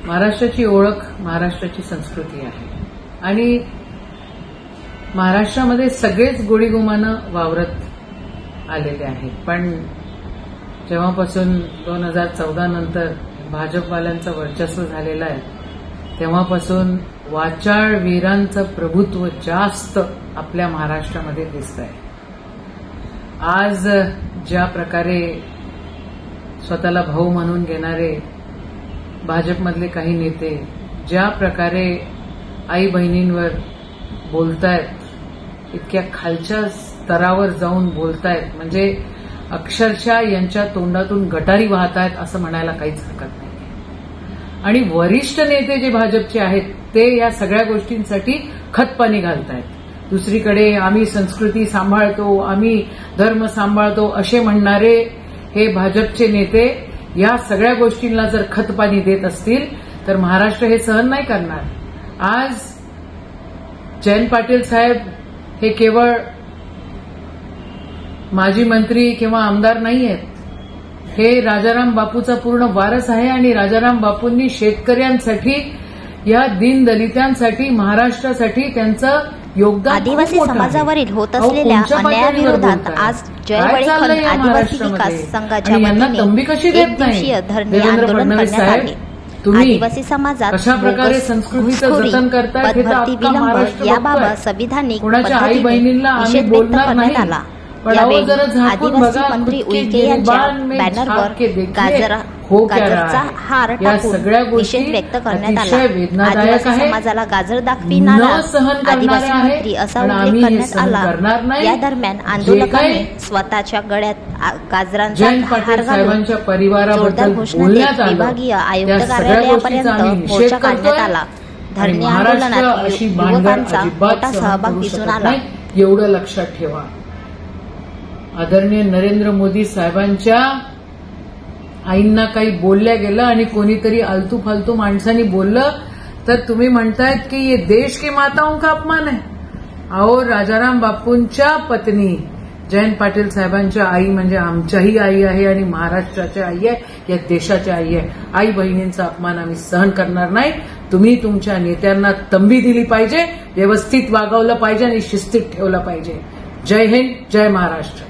महाराष्ट्राची ओळख महाराष्ट्राची संस्कृती आहे आणि महाराष्ट्रामध्ये सगळेच गोडीगुमानं वावरत आलेले आहेत. पण जेव्हापासून 2014 नंतर भाजपवाल्यांचं वर्चस्व झालेलं आहे तेव्हापासून वाचाळ वीरांचं प्रभुत्व जास्त आपल्या महाराष्ट्रामध्ये दिसतंय. आज ज्या प्रकारे स्वतःला भाऊ म्हणून घेणारे भाजपमधले काही नेते ज्या प्रकारे आई बहिणींवर बोलतायत, इतक्या खालच्या स्तरावर जाऊन बोलतायत, म्हणजे अक्षरशः यांच्या तोंडातून गटारी वाहतायत असं म्हणायला काहीच हरकत नाही. आणि वरिष्ठ नेते जे भाजपचे आहेत ते या सगळ्या गोष्टींसाठी खतपाणी घालतायत. दुसरीकडे आम्ही संस्कृती सांभाळतो, आम्ही धर्म सांभाळतो असे म्हणणारे हे भाजपचे नेते या सगळ्या गोष्टींना जर खतपाणी देत असतील तर महाराष्ट्र हे सहन नाही करणार. आज जयंत पाटील साहेब हे केवळ माजी मंत्री किंवा आमदार नाही आहेत, हे राजाराम बापूचा पूर्ण वारस आहे आणि राजाराम बापूंनी शेतकऱ्यांसाठी, या दीनदलितांसाठी, महाराष्ट्रासाठी त्यांचं योगदान आदिवासी समाजावरील होत असलेल्या अन्यायाविरोधात आज जय वडेखल आदिवासी विकास संघाच्या वतीने एक दिवसीय धरणे आंदोलन करण्यात आले. आदिवासी समाजात घुसखोरी, पदभरती विलंब याबाबत संविधानिक पद्धतीने निषेध व्यक्त करण्यात आला. यावेळी आदिवासी मंत्री उईके यांच्या बॅनरवर गाजरचा हार टाकून निषेध व्यक्त करण्यात आला. आदिवासी समाजाला गाजर दाखविणारा आदिवासी मंत्री असा उल्लेख करण्यात आला. या दरम्यान आंदोलकांनी स्वतःच्या गळ्यात गाजरांचा हार घालून जोरदार घोषणा देत विभागीय आयुक्त कार्यालयापर्यंत मोर्चा काढण्यात आला. धरणे आंदोलनात युवकांचा मोठा सहभाग दिसून आला. एवढं लक्षात ठेवा, आदरणीय नरेंद्र मोदी साहेबांच्या आईंना काही बोलल्या गेलं आणि कोणीतरी आलतू फालतू माणसांनी बोललं तर तुम्ही म्हणतायत की ये देश की माताओं का अपमान है. अहो, राजाराम बापूंच्या पत्नी जयंत पाटील साहेबांच्या आई म्हणजे आमच्याही आई आहे आणि महाराष्ट्राच्या आई आहे, या देशाच्या आई आहे. आई बहिणींचा अपमान आम्ही सहन करणार नाही. तुम्ही तुमच्या नेत्यांना तंबी दिली पाहिजे, व्यवस्थित वागवलं पाहिजे आणि शिस्तीत ठेवलं पाहिजे. जय हिंद, जय महाराष्ट्र.